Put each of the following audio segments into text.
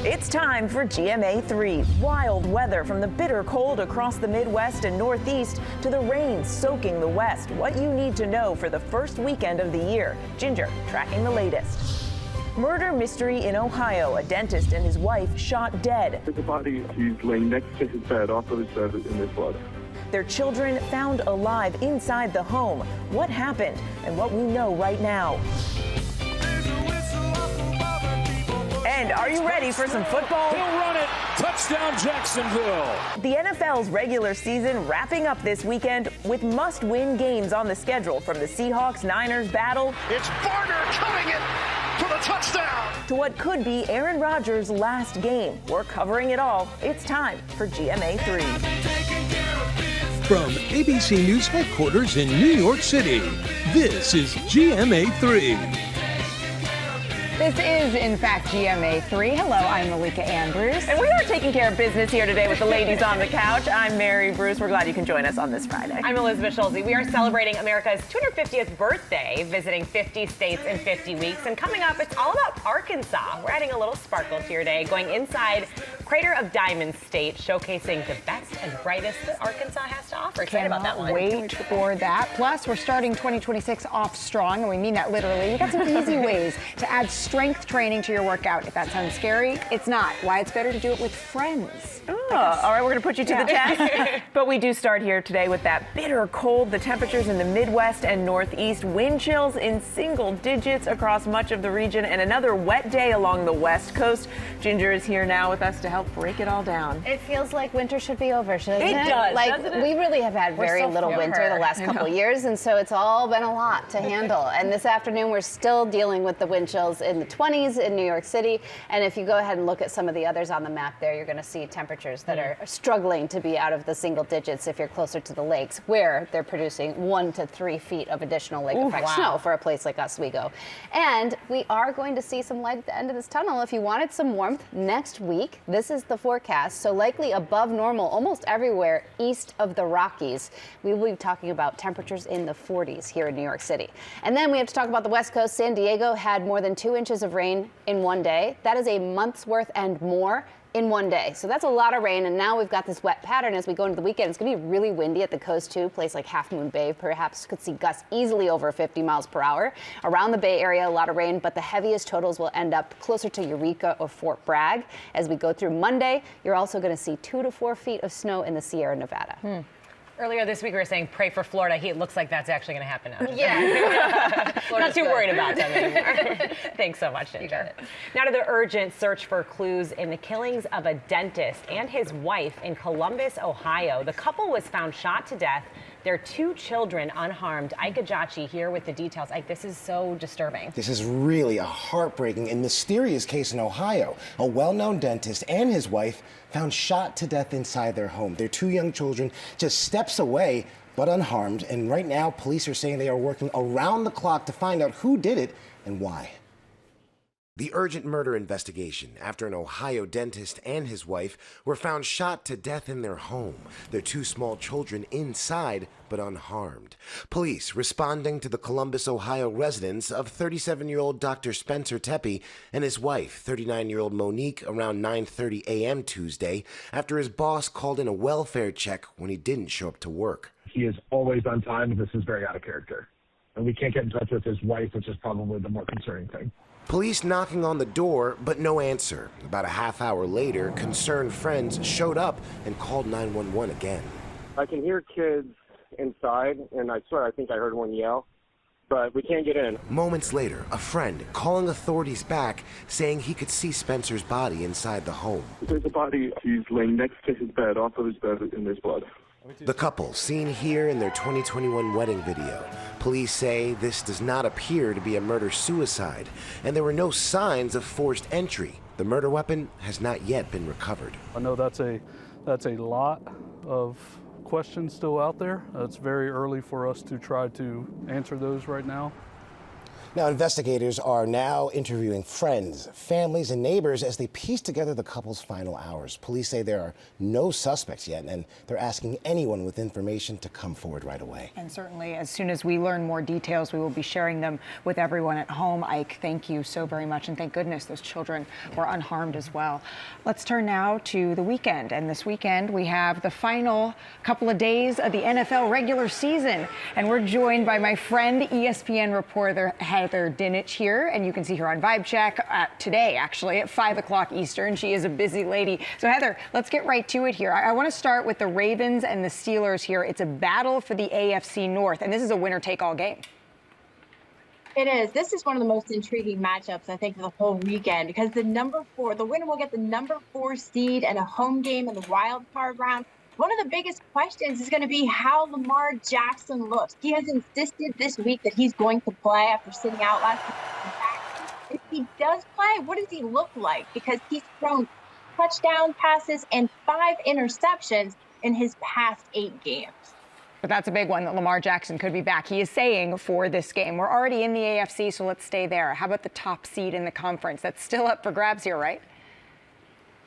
It's time for GMA3. Wild weather from the bitter cold across the Midwest and Northeast to the rain soaking the West. What you need to know for the first weekend of the year. Ginger tracking the latest. Murder mystery in Ohio. A dentist and his wife shot dead. There's a body. He's laying next to his bed, off of his bed in his blood. Their children found alive inside the home. What happened and what we know right now. And are you ready for some football? He'll run it. Touchdown, Jacksonville. The NFL's regular season wrapping up this weekend with must-win games on the schedule, from the Seahawks-Niners battle. It's Barner cutting it for the touchdown. To what could be Aaron Rodgers' last game. We're covering it all. It's time for GMA3. From ABC News headquarters in New York City, this is GMA3. This is, in fact, GMA3. Hello, I'm Malika Andrews. And we are taking care of business here today with the ladies on the couch. I'm Mary Bruce. We're glad you can join us on this Friday. I'm Elizabeth Schulze. We are celebrating America's 250th birthday, visiting 50 states in 50 weeks. And coming up, it's all about Arkansas. We're adding a little sparkle to your day, going inside Crater of Diamonds State, showcasing the best and brightest that Arkansas has to offer. Excited about that one. Wait for that. Plus, we're starting 2026 off strong, and we mean that literally. We got some easy ways to add strength training to your workout. If that sounds scary, it's not. Why it's better to do it with friends. Oh, all right, we're going to put you to the test. But we do start here today with that bitter cold. The temperatures in the Midwest and Northeast, wind chills in single digits across much of the region, and another wet day along the West Coast. Ginger is here now with us to help break it all down. It feels like winter should be over, shouldn't it? It does, like, doesn't it? we really have had very little winter the last couple of years, and so it's all been a lot to handle. And this afternoon, we're still dealing with the wind chills in the 20s in New York City. And if you go ahead and look at some of the others on the map there, you're going to see temperatures that are struggling to be out of the single digits if you're closer to the lakes, where they're producing 1 to 3 feet of additional lake effect snow for a place like Oswego. And we are going to see some light at the end of this tunnel. If you wanted some warmth next week, this is the forecast. So likely above normal almost everywhere east of the Rockies. We will be talking about temperatures in the 40s here in New York City. And then we have to talk about the West Coast. San Diego had more than 2 inches of rain in one day. That is a month's worth and more in one day. So that's a lot of rain, and now we've got this wet pattern as we go into the weekend. It's going to be really windy at the coast too. A place like Half Moon Bay perhaps could see gusts easily over 50 miles per hour. Around the Bay Area, a lot of rain, but the heaviest totals will end up closer to Eureka or Fort Bragg. As we go through Monday, you're also going to see 2 to 4 feet of snow in the Sierra Nevada. Earlier this week, we were saying pray for Florida. It looks like that's actually going to happen now. Yeah. Not too worried about them anymore. Thanks so much, Ginger. Now to the urgent search for clues in the killings of a dentist and his wife in Columbus, Ohio. The couple was found shot to death. Their 2 children unharmed. Ike Ajachi here with the details. Ike, this is so disturbing. This is really a heartbreaking and mysterious case in Ohio. A well-known dentist and his wife found shot to death inside their home. Their 2 young children just steps away, but unharmed. And right now, police are saying they are working around the clock to find out who did it and why. The urgent murder investigation after an Ohio dentist and his wife were found shot to death in their home, their 2 small children inside but unharmed. Police responding to the Columbus, Ohio residence of 37-year-old Dr. Spencer Tepe and his wife, 39-year-old Monique, around 9:30 a.m. Tuesday after his boss called in a welfare check when he didn't show up to work. He is always on time, and this is very out of character. And we can't get in touch with his wife, which is probably the more concerning thing. Police knocking on the door, but no answer. About a half hour later, concerned friends showed up and called 911 again. I can hear kids inside, and I swear I think I heard one yell, but we can't get in. Moments later, a friend calling authorities back, saying he could see Spencer's body inside the home. There's a body. He's laying next to his bed, off of his bed in his blood. The couple seen here in their 2021 wedding video. Police say this does not appear to be a murder-suicide, and there were no signs of forced entry. The murder weapon has not yet been recovered. I know that's a lot of questions still out there. It's very early for us to try to answer those right now. Now, investigators are now interviewing friends, families, and neighbors as they piece together the couple's final hours. Police say there are no suspects yet, and they're asking anyone with information to come forward right away. And certainly, as soon as we learn more details, we will be sharing them with everyone at home. Ike, thank you so very much, and thank goodness those children were unharmed as well. Let's turn now to the weekend, and this weekend we have the final couple of days of the NFL regular season, and we're joined by my friend, ESPN reporter Heather Dinich here, and you can see her on Vibe Check today, actually, at 5 o'clock Eastern. She is a busy lady. So, Heather, let's get right to it here. I want to start with the Ravens and the Steelers here. It's a battle for the AFC North, and this is a winner-take-all game. It is. This is one of the most intriguing matchups, I think, of the whole weekend, because the winner will get the number 4 seed and a home game in the wild card round. One of the biggest questions is going to be how Lamar Jackson looks. He has insisted this week that he's going to play after sitting out last week. If he does play, what does he look like? Because he's thrown touchdown passes and 5 interceptions in his past 8 games. But that's a big one, that Lamar Jackson could be back. He is saying for this game. We're already in the AFC, so let's stay there. How about the top seed in the conference? That's still up for grabs here, right?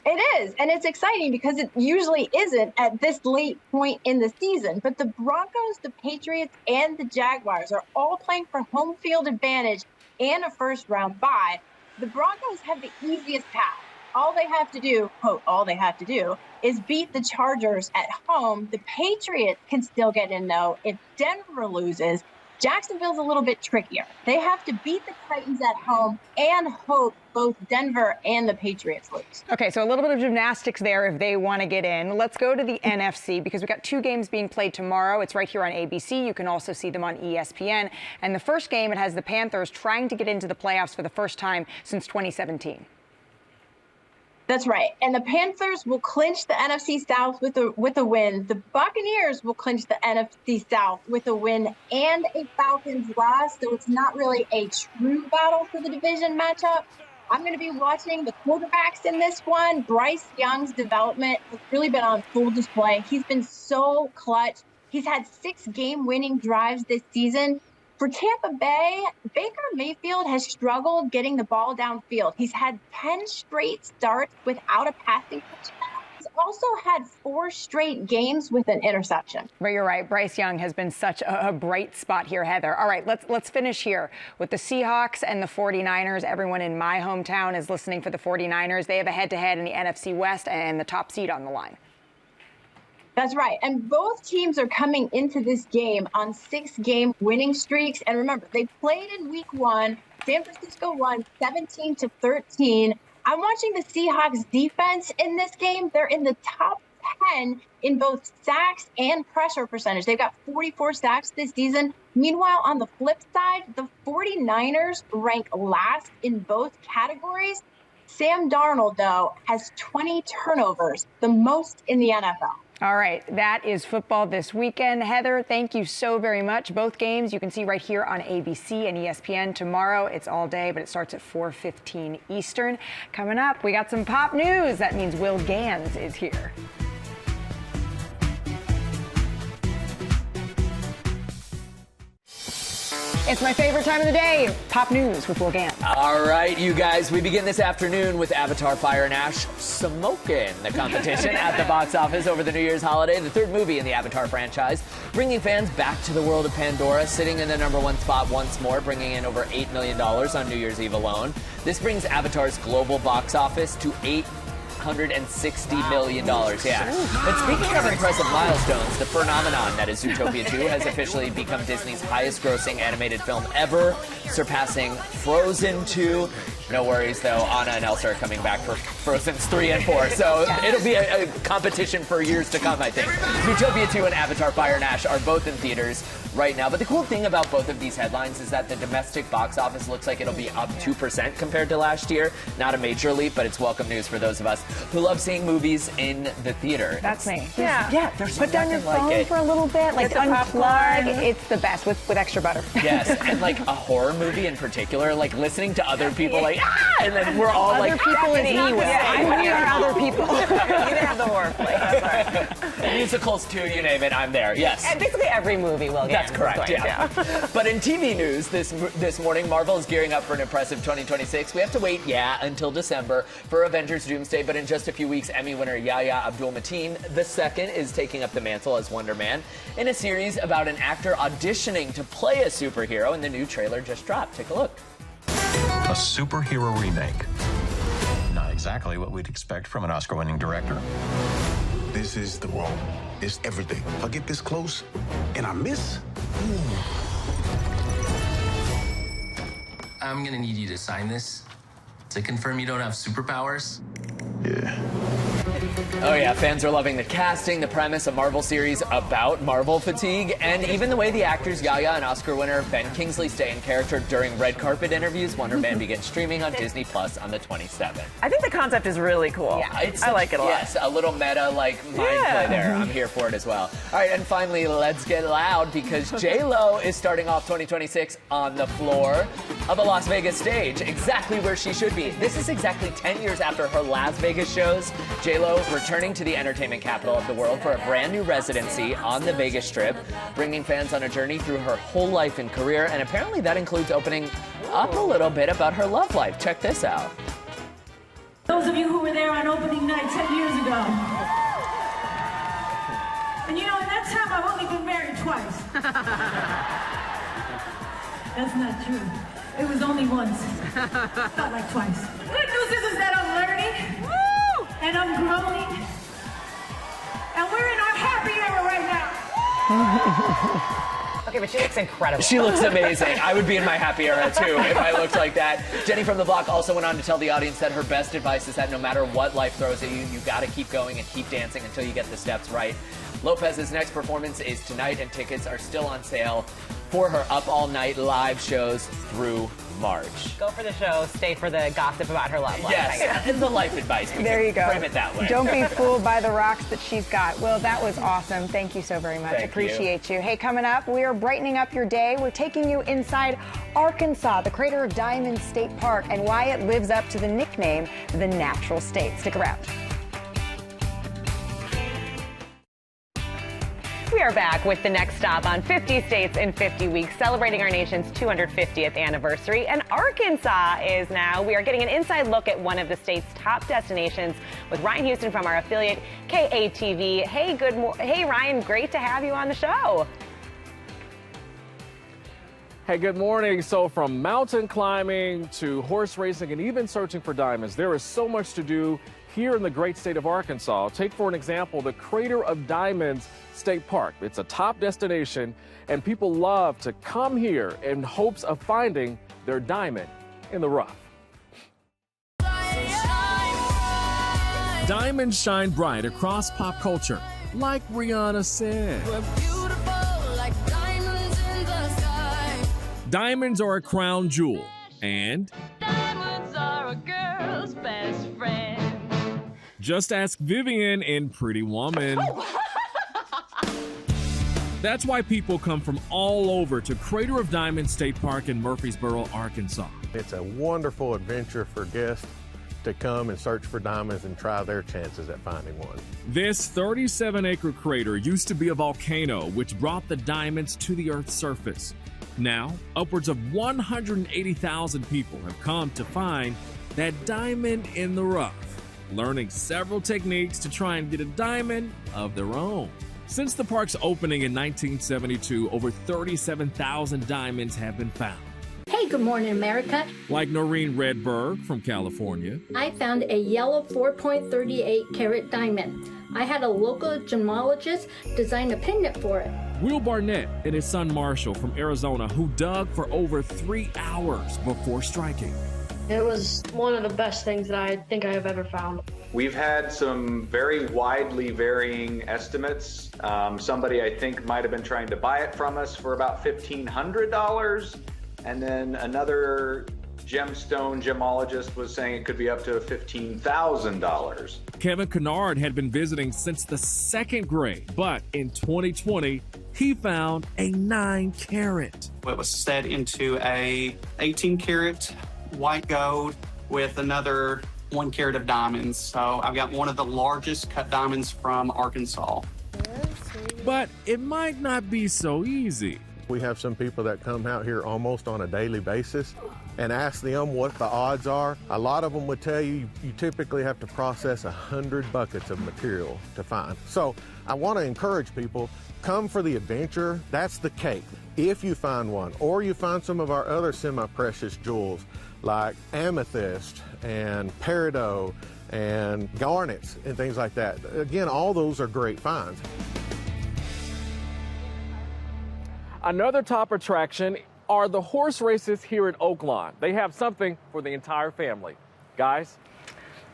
It is, and it's exciting because it usually isn't at this late point in the season. But the Broncos, the Patriots, and the Jaguars are all playing for home field advantage and a first-round bye. The Broncos have the easiest path. All they have to do, quote, all they have to do, is beat the Chargers at home. The Patriots can still get in, though. If Denver loses, Jacksonville's a little bit trickier. They have to beat the Titans at home and hope both Denver and the Patriots lose. Okay, so a little bit of gymnastics there if they want to get in. Let's go to the NFC because we've got 2 games being played tomorrow. It's right here on ABC. You can also see them on ESPN. And the first game, it has the Panthers trying to get into the playoffs for the first time since 2017. That's right. And the Panthers will clinch the NFC South with a win. The Buccaneers will clinch the NFC South with a win and a Falcons loss. So it's not really a true battle for the division matchup. I'm going to be watching the quarterbacks in this one. Bryce Young's development has really been on full display. He's been so clutch. He's had 6 game-winning drives this season. For Tampa Bay, Baker Mayfield has struggled getting the ball downfield. He's had 10 straight starts without a passing touchdown. He's also had 4 straight games with an interception. But you're right. Bryce Young has been such a bright spot here, Heather. All right, let's finish here with the Seahawks and the 49ers. Everyone in my hometown is listening for the 49ers. They have a head-to-head in the NFC West and the top seed on the line. That's right. And both teams are coming into this game on 6-game winning streaks. And remember, they played in week 1. San Francisco won 17-13. I'm watching the Seahawks defense in this game. They're in the top 10 in both sacks and pressure percentage. They've got 44 sacks this season. Meanwhile, on the flip side, the 49ers rank last in both categories. Sam Darnold, though, has 20 turnovers, the most in the NFL. All right, that is football this weekend. Heather, thank you so very much. Both games you can see right here on ABC and ESPN tomorrow. It's all day, but it starts at 4:15 Eastern. Coming up, we got some pop news. That means Will Gans is here. It's my favorite time of the day, pop news with Will Gans. All right, you guys, we begin this afternoon with Avatar Fire and Ash smoking the competition at the box office over the New Year's holiday. The 3rd movie in the Avatar franchise, bringing fans back to the world of Pandora, sitting in the #1 spot once more, bringing in over $8 million on New Year's Eve alone. This brings Avatar's global box office to $860 million. Yeah. But speaking of impressive milestones, the phenomenon that is Zootopia 2 has officially become Disney's highest grossing animated film ever, surpassing Frozen 2. No worries, though. Anna and Elsa are coming back for Frozen's 3 and 4, so it'll be a competition for years to come, I think. Zootopia 2 and Avatar Fire and Ash are both in theaters right now, but the cool thing about both of these headlines is that the domestic box office looks like it'll be up 2% compared to last year. Not a major leap, but it's welcome news for those of us who love seeing movies in the theater. That's me. Yeah, there's Put down your phone like it. for a little bit, like unplug. It's the best with extra butter. Yes, and like a horror movie in particular, like listening to other people like, and then we're all other like, people is me. Yeah, We are other people. You didn't have the horror flick. That's all right. Musicals too, you name it, I'm there. Yes. And basically every movie will get. That's correct. Yeah. But in TV news this morning, Marvel is gearing up for an impressive 2026. We have to wait, until December for Avengers Doomsday, but in just a few weeks, Emmy winner Yahya Abdul-Mateen II is taking up the mantle as Wonder Man in a series about an actor auditioning to play a superhero, and the new trailer just dropped. Take a look. A superhero remake. Not exactly what we'd expect from an Oscar-winning director. This is the role. It's everything. If I get this close and I miss, I'm gonna need you to sign this to confirm you don't have superpowers. Yeah. Oh yeah, fans are loving the casting, the premise, a Marvel series about Marvel fatigue, and even the way the actors Yahya and Oscar winner Ben Kingsley stay in character during red carpet interviews. Wonder Man begins streaming on Disney Plus on the 27th. I think the concept is really cool. Yeah, I like it a lot. Yes, a little meta like mind play there. I'm here for it as well. All right, and finally, let's get loud because J-Lo is starting off 2026 on the floor of a Las Vegas stage, exactly where she should be. This is exactly 10 years after her Las Vegas shows. J-Lo returning to the entertainment capital of the world for a brand new residency on the Vegas Strip, bringing fans on a journey through her whole life and career, and apparently that includes opening up a little bit about her love life. Check this out. Those of you who were there on opening night 10 years ago. And you know, in that time I've only been married twice. That's not true. It was only once. Not like twice. Good news is that I'm learning. Woo! And I'm growing. And we're in our happy era right now. Okay, but she looks incredible. She looks amazing. I would be in my happy era too if I looked like that. Jenny from the Block also went on to tell the audience that her best advice is that no matter what life throws at you, you gotta keep going and keep dancing until you get the steps right. Lopez's next performance is tonight, and tickets are still on sale for her Up All Night live shows through March. Go for the show, stay for the gossip about her love life. Yes, and the life advice. There you go. Frame it that way. Don't be fooled by the rocks that she's got. Will, that was awesome. Thank you so very much. Thank Appreciate you. Hey, coming up, we are brightening up your day. We're taking you inside Arkansas, the crater of Diamond State Park, and why it lives up to the nickname, the Natural State. Stick around. We are back with the next stop on 50 States in 50 Weeks, celebrating our nation's 250th anniversary. And Arkansas is now. We are getting an inside look at one of the state's top destinations with Ryan Houston from our affiliate KATV. Hey, Ryan, great to have you on the show. Hey, good morning. So from mountain climbing to horse racing and even searching for diamonds, there is so much to do here in the great state of Arkansas. Take for an example, the Crater of Diamonds State Park. It's a top destination, and people love to come here in hopes of finding their diamond in the rough. Diamonds shine bright across pop culture, like Rihanna said. Diamonds are a crown jewel, and diamonds are a girl's best friend. Just ask Vivian in Pretty Woman. That's why people come from all over to Crater of Diamonds State Park in Murfreesboro, Arkansas. It's a wonderful adventure for guests to come and search for diamonds and try their chances at finding one. This 37-acre crater used to be a volcano, which brought the diamonds to the Earth's surface. Now, upwards of 180,000 people have come to find that diamond in the rough, learning several techniques to try and get a diamond of their own. Since the park's opening in 1972, over 37,000 diamonds have been found. Hey, good morning, America. Like Noreen Redberg from California. I found a yellow 4.38 carat diamond. I had a local gemologist design a pendant for it. Will Barnett and his son Marshall from Arizona, who dug for over 3 hours before striking. It was one of the best things that I think I have ever found. We've had some very widely varying estimates. Somebody I think might have been trying to buy it from us for about $1,500. And then another gemstone gemologist was saying it could be up to $15,000. Kevin Kennard had been visiting since the 2nd grade, but in 2020, he found a 9-carat. It was set into a 18-carat white gold with another 1 carat of diamonds. So I've got one of the largest cut diamonds from Arkansas. But it might not be so easy. We have some people that come out here almost on a daily basis and ask them what the odds are. A lot of them would tell you you typically have to process 100 buckets of material to find. So I want to encourage people, come for the adventure. That's the cake. If you find one, or you find some of our other semi-precious jewels like amethyst and peridot and garnets and things like that. Again, all those are great finds. Another top attraction are the horse races here at Oaklawn. They have something for the entire family. Guys?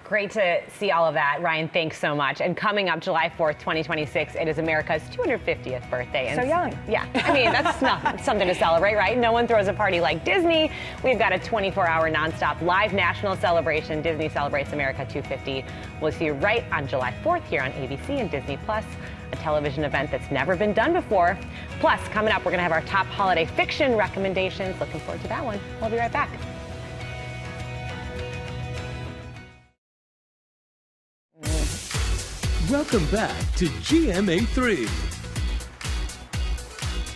Great to see all of that. Ryan, thanks so much. And coming up July 4th, 2026, it is America's 250th birthday. And so young. Yeah, I mean, that's something to celebrate, right? No one throws a party like Disney. We've got a 24-hour nonstop live national celebration. Disney celebrates America 250. We'll see you right on July 4th here on ABC and Disney+, a television event that's never been done before. Plus, coming up, we're going to have our top holiday fiction recommendations. Looking forward to that one. We'll be right back. Welcome back to GMA3.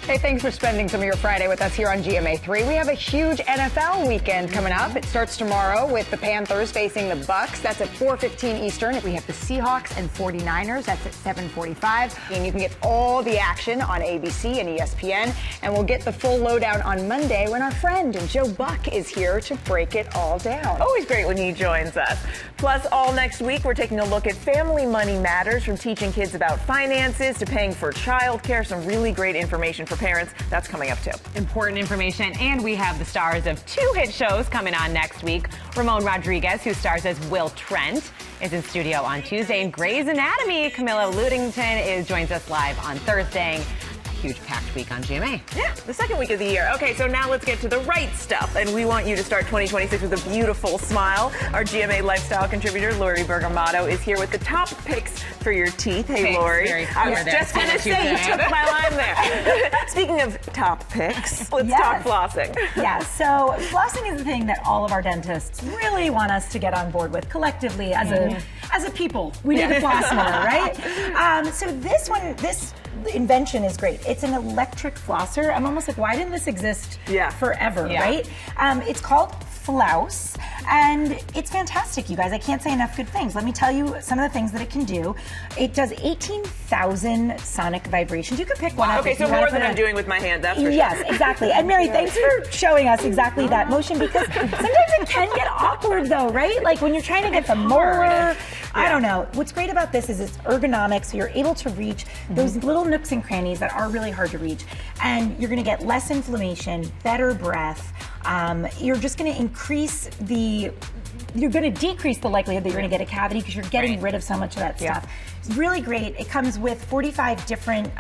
Hey, thanks for spending some of your Friday with us here on GMA3. We have a huge NFL weekend coming up. It starts tomorrow with the Panthers facing the Bucks. That's at 4:15 Eastern. We have the Seahawks and 49ers. That's at 7:45. And you can get all the action on ABC and ESPN. And we'll get the full lowdown on Monday when our friend Joe Buck is here to break it all down. Always great when he joins us. Plus, all next week, we're taking a look at Family Money Matters, from teaching kids about finances to paying for childcare. Some really great information for parents. That's coming up too. Important information. And we have the stars of 2 hit shows coming on next week. Ramon Rodriguez, who stars as Will Trent, is in studio on Tuesday. And Grey's Anatomy, Camilla Ludington joins us live on Thursday. Huge packed week on GMA. Yeah, the 2nd week of the year. Okay, so now let's get to the right stuff. And we want you to start 2026 with a beautiful smile. Our GMA lifestyle contributor, Lori Bergamato, is here with the top picks for your teeth. Hey, Lori. I was just going to say, you took my line there. Speaking of top picks, let's talk flossing. Yeah, so flossing is the thing that all of our dentists really want us to get on board with collectively as a people. We need to floss more, right? So this invention is great. It's an electric flosser. I'm almost like, why didn't this exist forever, right? It's called Flouse, and it's fantastic, you guys. I can't say enough good things. Let me tell you some of the things that it can do. It does 18,000 sonic vibrations. You could pick one up. Okay, so more than I'm doing with my hand, that's for sure. Yes, exactly. And Mary, thanks for showing us exactly that motion, because sometimes it can get awkward though, right? Like when you're trying to get the molar. I don't know. What's great about this is it's ergonomic, so you're able to reach those little nooks and crannies that are really hard to reach. And you're going to get less inflammation, better breath. You're just going to you're going to decrease the likelihood that you're going to get a cavity, because you're getting rid of so much of that stuff. It's really great. It comes with 45 different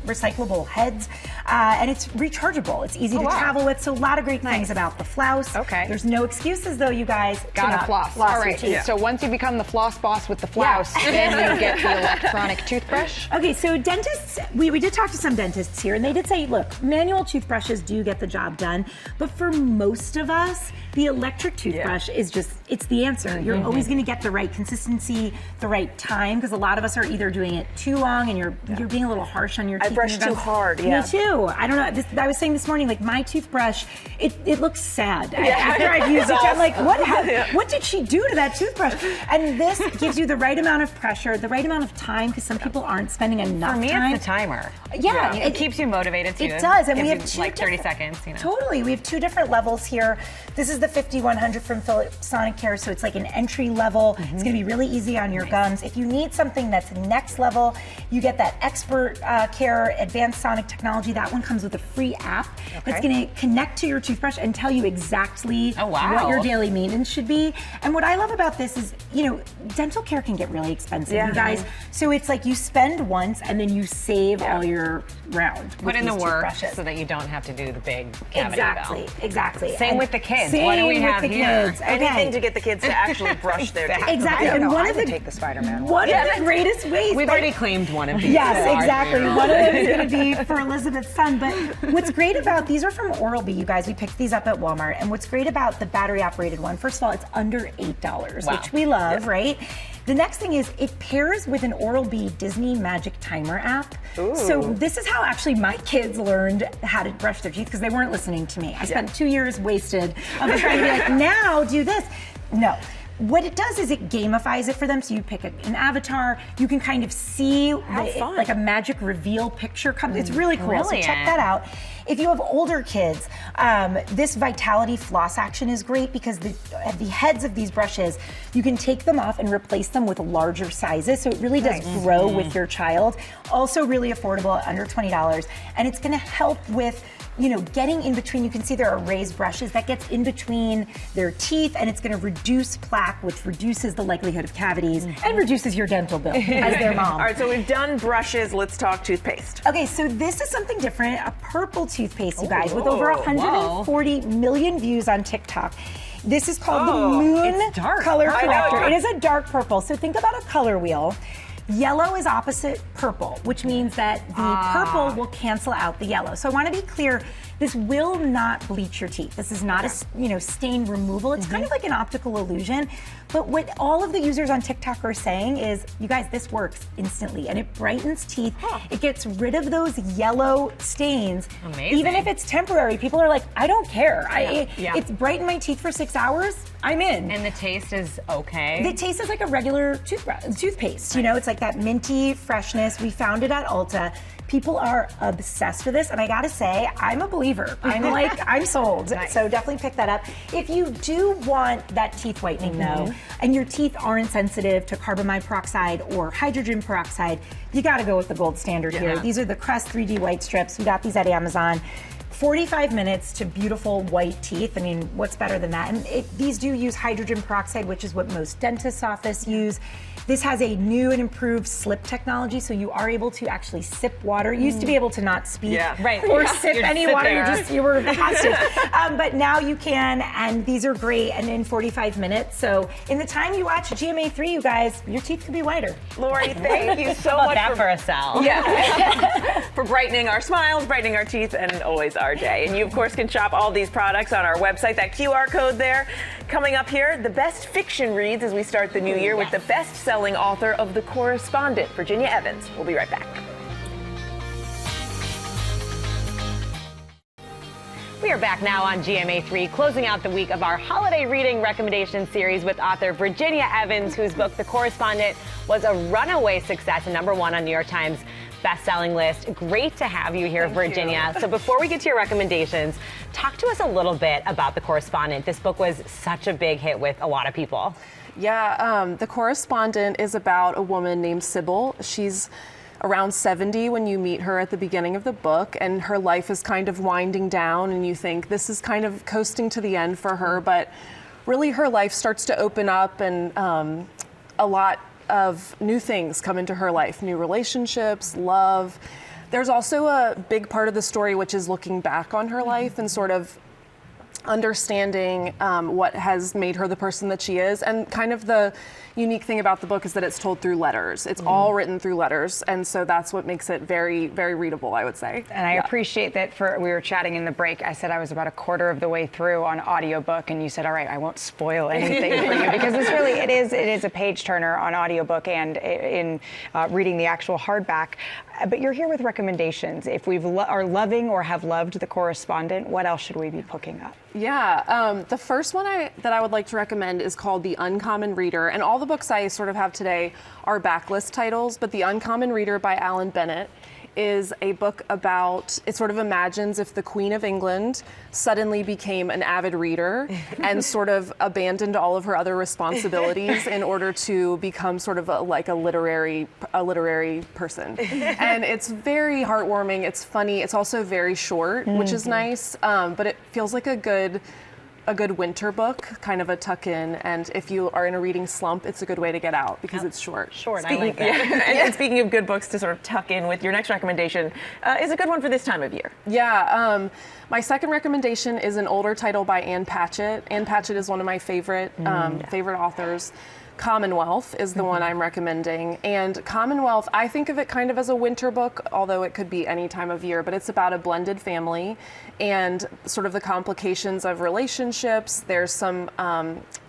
recyclable heads, and it's rechargeable. It's easy to travel with, so a lot of great things about the Flouse. Okay. There's no excuses, though, you guys. Gotta floss. All right, so once you become the floss boss with the Flouse, then you get the electronic toothbrush. Okay, so dentists, we did talk to some dentists here, and they did say, look, manual toothbrushes do get the job done, but for most of us, the electric toothbrush is just, it's the answer. You're always going to get the right consistency, the right time, because a lot of us are either doing it too long and you're being a little harsh on your teeth. I brush too hard, Me too. I don't know. I was saying this morning, like my toothbrush, it looks sad. After I've used it, I'm like, what did she do to that toothbrush? And this gives you the right amount of pressure, the right amount of time, because some people aren't spending enough time. For me, it's the timer. Yeah. It keeps you motivated too. It does. And we have two like 30 seconds. Totally. We have 2 different levels here. This is the 5100 from Philips Sonicare, so it's like an entry level. It's going to be really easy on your gums. If you need something that's next level. You get that expert care, advanced sonic technology. That one comes with a free app that's going to connect to your toothbrush and tell you exactly what your daily maintenance should be. And what I love about this is, you know, dental care can get really expensive, you guys. So it's like you spend once and then you save all year round. Put in the work toothbrushes. so that you don't have to do the big cavity bell. Exactly. Same And with the kids. Same What do we have with the here? kids. Anything to get the kids to actually brush their teeth. Exactly. I don't And know, one I of would the- take the Spider-Man one. One of the greatest ways. We've already claimed one of these. Yes, exactly. One of them is going to be for Elizabeth's son. But what's great about these are from Oral-B, you guys. We picked these up at Walmart. And what's great about the battery-operated one, first of all, it's under $8, which we love, right? The next thing is it pairs with an Oral-B Disney Magic Timer app. So this is how actually my kids learned how to brush their teeth because they weren't listening to me. I spent 2 years wasted of trying to be like, now do this. No. What it does is it gamifies it for them. So you pick an avatar, you can kind of see like a magic reveal picture come. It's really cool. So check that out. If you have older kids, this Vitality Floss action is great because the heads of these brushes, you can take them off and replace them with larger sizes. So it really does grow with your child. Also really affordable, under $20. And it's gonna help with, you know, getting in between. You can see there are raised brushes that gets in between their teeth, and it's going to reduce plaque, which reduces the likelihood of cavities and reduces your dental bill as their mom. All right, so we've done brushes. Let's talk toothpaste. Okay, so this is something different, a purple toothpaste, you guys, with over 140 million views on TikTok. This is called the Moon Color Corrector. It is a dark purple, so think about a color wheel. Yellow is opposite purple, which means that the purple will cancel out the yellow. So I want to be clear, this will not bleach your teeth. This is not a stain removal. It's kind of like an optical illusion. But what all of the users on TikTok are saying is, you guys, this works instantly and it brightens teeth. It gets rid of those yellow stains. Amazing. Even if it's temporary, people are like, I don't care. It's brightened my teeth for 6 hours. I'm in. And the taste is okay? The taste is like a regular toothpaste. You know, it's like that minty freshness. We found it at Ulta. People are obsessed with this, and I gotta say, I'm a believer. I'm sold. So definitely pick that up. If you do want that teeth whitening though, and your teeth aren't sensitive to carbamide peroxide or hydrogen peroxide, you gotta go with the gold standard here. These are the Crest 3D white strips. We got these at Amazon. 45 minutes to beautiful white teeth. I mean, what's better than that? And these do use hydrogen peroxide, which is what most dentists' office use. This has a new and improved slip technology, so you are able to actually sip water. You used to be able to not speak or sip any water. You were hostage. But now you can, and these are great, and in 45 minutes. So in the time you watch GMA3, you guys, your teeth could be whiter. Lori, thank you so How about much that for a sell. for brightening our smiles, brightening our teeth, and always our day. And you, of course, can shop all these products on our website. That QR code there. Coming up here, the best fiction reads as we start the new year with the best-selling author of The Correspondent, Virginia Evans. We'll be right back. We are back now on GMA3, closing out the week of our holiday reading recommendation series with author Virginia Evans, whose book, The Correspondent, was a runaway success and #1 on New York Times best-selling list. Great to have you here, Virginia. So before we get to your recommendations, talk to us a little bit about The Correspondent. This book was such a big hit with a lot of people. Yeah, The Correspondent is about a woman named Sybil. She's around 70 when you meet her at the beginning of the book, and her life is kind of winding down, and you think this is kind of coasting to the end for her, but really her life starts to open up, and a lot of new things come into her life, new relationships, love. There's also a big part of the story which is looking back on her life and sort of understanding what has made her the person that she is. And kind of the unique thing about the book is that it's told through letters. It's all written through letters, and so that's what makes it very, very readable, I would say. And I appreciate that. We were chatting in the break, I said I was about a quarter of the way through on audiobook, and you said, all right, I won't spoil anything for you, because it's really, it is a page turner on audiobook and in reading the actual hardback. But you're here with recommendations. If we are loving or have loved The Correspondent, what else should we be picking up? Yeah, the first one that I would like to recommend is called The Uncommon Reader, and all the books I sort of have today are backlist titles, but The Uncommon Reader by Alan Bennett is a book about, it sort of imagines if the Queen of England suddenly became an avid reader and sort of abandoned all of her other responsibilities in order to become sort of like a literary person. And it's very heartwarming, it's funny, it's also very short, which is nice, but it feels like a good winter book, kind of a tuck-in, and if you are in a reading slump, it's a good way to get out because it's short. I like that. And speaking of good books to sort of tuck in with, your next recommendation is a good one for this time of year. Yeah, my second recommendation is an older title by Ann Patchett. Ann Patchett is one of my favorite authors. Commonwealth is the one I'm recommending. And Commonwealth, I think of it kind of as a winter book, although it could be any time of year, but it's about a blended family and sort of the complications of relationships. There's some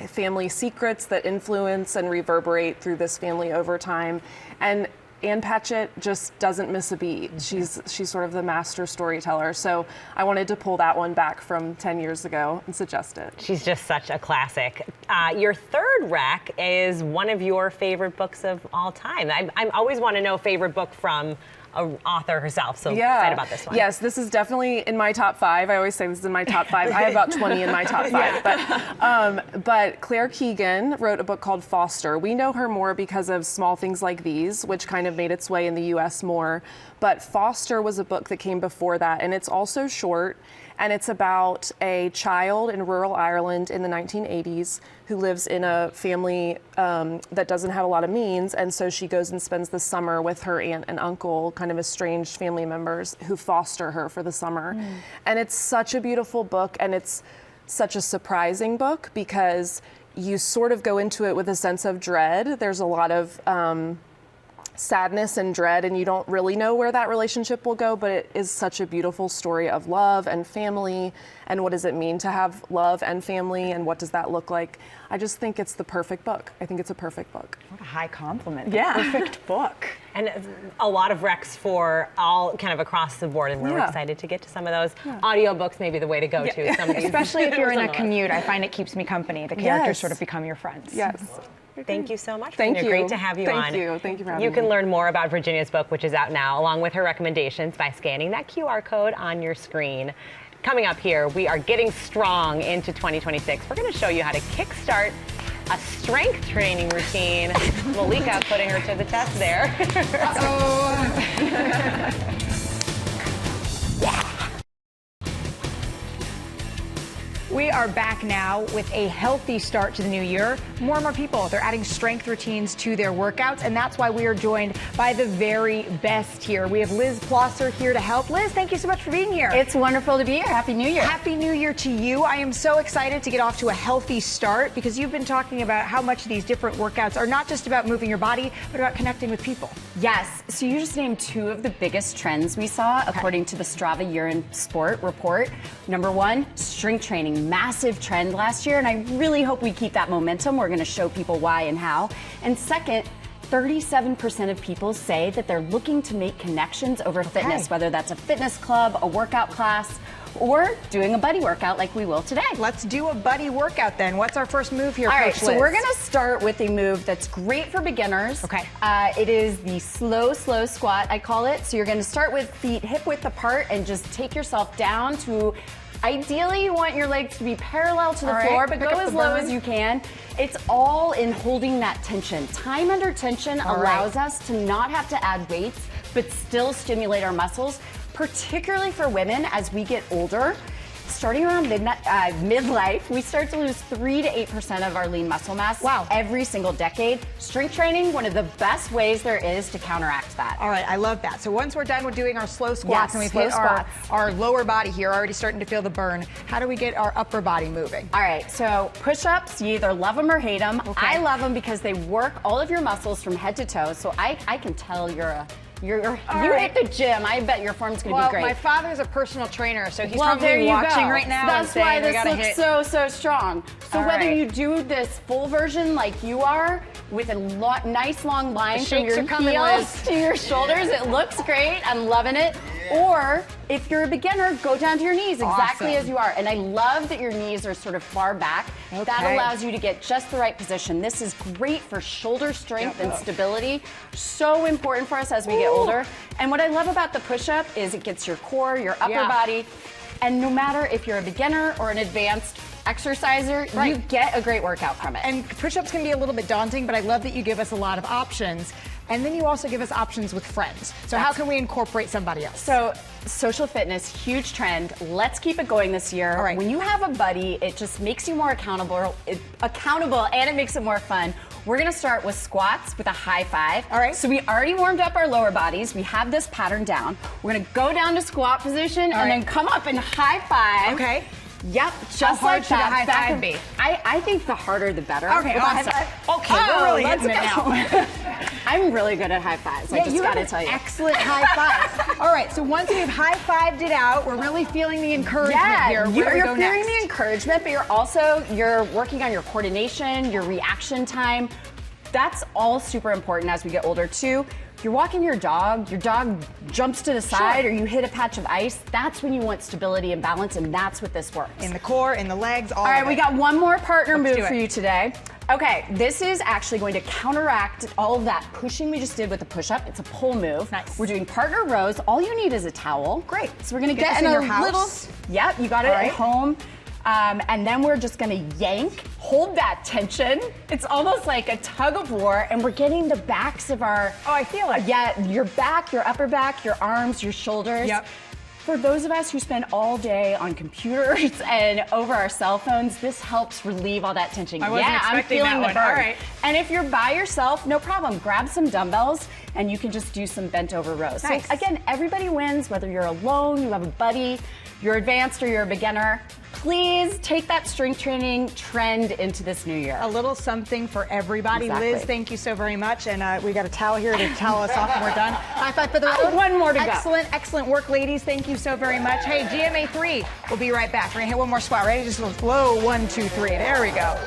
family secrets that influence and reverberate through this family over time. And Ann Patchett just doesn't miss a beat. She's sort of the master storyteller. So I wanted to pull that one back from 10 years ago and suggest it. She's just such a classic. Your third rec is one of your favorite books of all time. I always want to know favorite book from an author herself, so excited about this one. Yes, this is definitely in my top 5. I always say this is in my top 5. I have about 20 in my top 5. But Claire Keegan wrote a book called Foster. We know her more because of Small Things Like These, which kind of made its way in the U.S. more. But Foster was a book that came before that, and it's also short. And it's about a child in rural Ireland in the 1980s who lives in a family that doesn't have a lot of means. And so she goes and spends the summer with her aunt and uncle, kind of estranged family members who foster her for the summer. And it's such a beautiful book, and it's such a surprising book because you sort of go into it with a sense of dread. There's a lot of sadness and dread, and you don't really know where that relationship will go, but it is such a beautiful story of love and family, and what does it mean to have love and family, and what does that look like? I just think it's the perfect book. I think it's a perfect book. What a high compliment. Yeah. Perfect book. And a lot of recs for all kind of across the board, and we're excited to get to some of those. Audiobooks may be the way to go to. Some of these. Especially if you're in a commute, I find it keeps me company. The characters sort of become your friends. Yes. Thank you so much. Thank you. Great to have you on. Thank you. Thank you for having me. You can learn more about Virginia's book, which is out now, along with her recommendations by scanning that QR code on your screen. Coming up here, we are getting strong into 2026. We're going to show you how to kickstart a strength training routine. Malika putting her to the test there. We are back now with a healthy start to the new year. More and more people, they're adding strength routines to their workouts, and that's why we are joined by the very best here. We have Liz Plosser here to help. Liz, thank you so much for being here. It's wonderful to be here. Happy New Year. Happy New Year to you. I am so excited to get off to a healthy start because you've been talking about how much these different workouts are not just about moving your body, but about connecting with people. Yes. So you just named 2 of the biggest trends we saw according to the Strava Year in Sport report. Number 1, strength training. Massive trend last year, and I really hope we keep that momentum. We're going to show people why and how. And second, 37% of people say that they're looking to make connections over fitness, whether that's a fitness club, a workout class, or doing a buddy workout like we will today. Let's do a buddy workout then. What's our first move here, All right, Coach so Liz? we're going to start with a move that's great for beginners. It is the slow squat, I call it. So you're going to start with feet hip width apart and just take yourself down to, ideally you want your legs to be parallel to the floor, but go as low as you can. It's all in holding that tension. Time under tension allows us to not have to add weights, but still stimulate our muscles, particularly for women as we get older. Starting around midlife, we start to lose 3 to 8% of our lean muscle mass every single decade. Strength training, one of the best ways there is to counteract that. All right, I love that. So once we're done with doing our slow squats and we've hit our lower body here, already starting to feel the burn, how do we get our upper body moving? All right, so push-ups, you either love them or hate them. I love them because they work all of your muscles from head to toe, so I can tell you hit the gym. I bet your form's going to be great. My father's a personal trainer, so he's probably watching right now. That's why this looks so strong. So whether you do this full version like you are, with a nice long line from your heels to your shoulders, it looks great. I'm loving it. Or if you're a beginner, go down to your knees exactly as you are. And I love that your knees are sort of far back. Okay. That allows you to get just the right position. This is great for shoulder strength and stability. So important for us as we get older. And what I love about the push-up is it gets your core, your upper body, and no matter if you're a beginner or an advanced exerciser, you get a great workout from it. And push-ups can be a little bit daunting, but I love that you give us a lot of options. And then you also give us options with friends. So how can we incorporate somebody else? So social fitness, huge trend. Let's keep it going this year. All right. When you have a buddy, it just makes you more accountable, and it makes it more fun. We're gonna start with squats with a high five. All right. So we already warmed up our lower bodies. We have this pattern down. We're gonna go down to squat position and then come up and high five. Okay. Yep, just How hard like should a that. high five be? I think the harder the better. Okay, awesome. Okay, we're really let's hitting it now. I'm really good at high fives. I just gotta tell you. Excellent high five. All right, so once we've high fived it out, we're really feeling the encouragement here. Where do we go You're feeling next? the encouragement, but you're working on your coordination, your reaction time. That's all super important as we get older too. You're walking your dog jumps to the side, or you hit a patch of ice. That's when you want stability and balance, and that's what this works. In the core, in the legs, all right, of we it. got one more partner Let's move do for it. you today. Okay, this is actually going to counteract all of that pushing we just did with the push-up. It's a pull move. Nice. We're doing partner rows. All you need is a towel. Great. So we're gonna Get get this in in a your house? little. Yep, you got it All at right. home. And then we're just gonna yank, hold that tension. It's almost like a tug of war, and we're getting the backs of our. Oh, I feel it. Yeah, your back, your upper back, your arms, your shoulders. Yep. For those of us who spend all day on computers and over our cell phones, this helps relieve all that tension. I wasn't I'm expecting feeling that the one. burn. All right. And if you're by yourself, no problem. Grab some dumbbells and you can just do some bent over rows. Nice. So again, everybody wins, whether you're alone, you have a buddy, you're advanced, or you're a beginner. Please take that strength training trend into this new year. A little something for everybody. Exactly. Liz, thank you so very much. And we got a towel here to towel us off when we're done. High five for the road. One more to go. Excellent, excellent work, ladies. Thank you so very much. Hey, GMA3, we'll be right back. We're gonna hit one more squat. Ready? Just a little slow 1, 2, 3. There we go.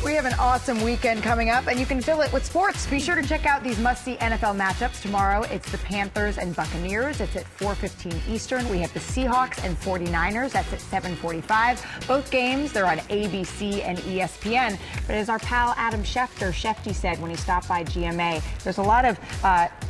We have an awesome weekend coming up, and you can fill it with sports. Be sure to check out these must-see NFL matchups tomorrow. It's the Panthers and Buccaneers. It's at 4:15 Eastern. We have the Seahawks and 49ers. That's at 7:45. Both games, they're on ABC and ESPN. But as our pal Adam Shefty said when he stopped by GMA, there's a lot of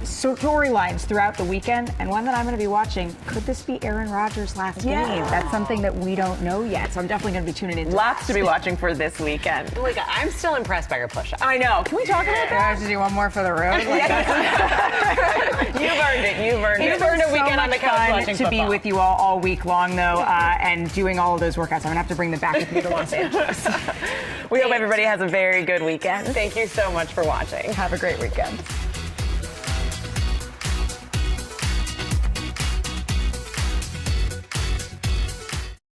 storylines throughout the weekend, and one that I'm going to be watching. Could this be Aaron Rodgers' last game? That's something that we don't know yet, so I'm definitely going to be tuning in. Lots to be watching for this weekend. Like, I'm still impressed by your push-up. I know. Can we talk about I have to do one more for the road. You've earned it. You've earned it. You've earned a weekend on the couch watching to be football. with you all week long, though, and doing all of those workouts. I'm going to have to bring them back with me to Los Angeles. We hope everybody has a very good weekend. Thank you so much for watching. Have a great weekend.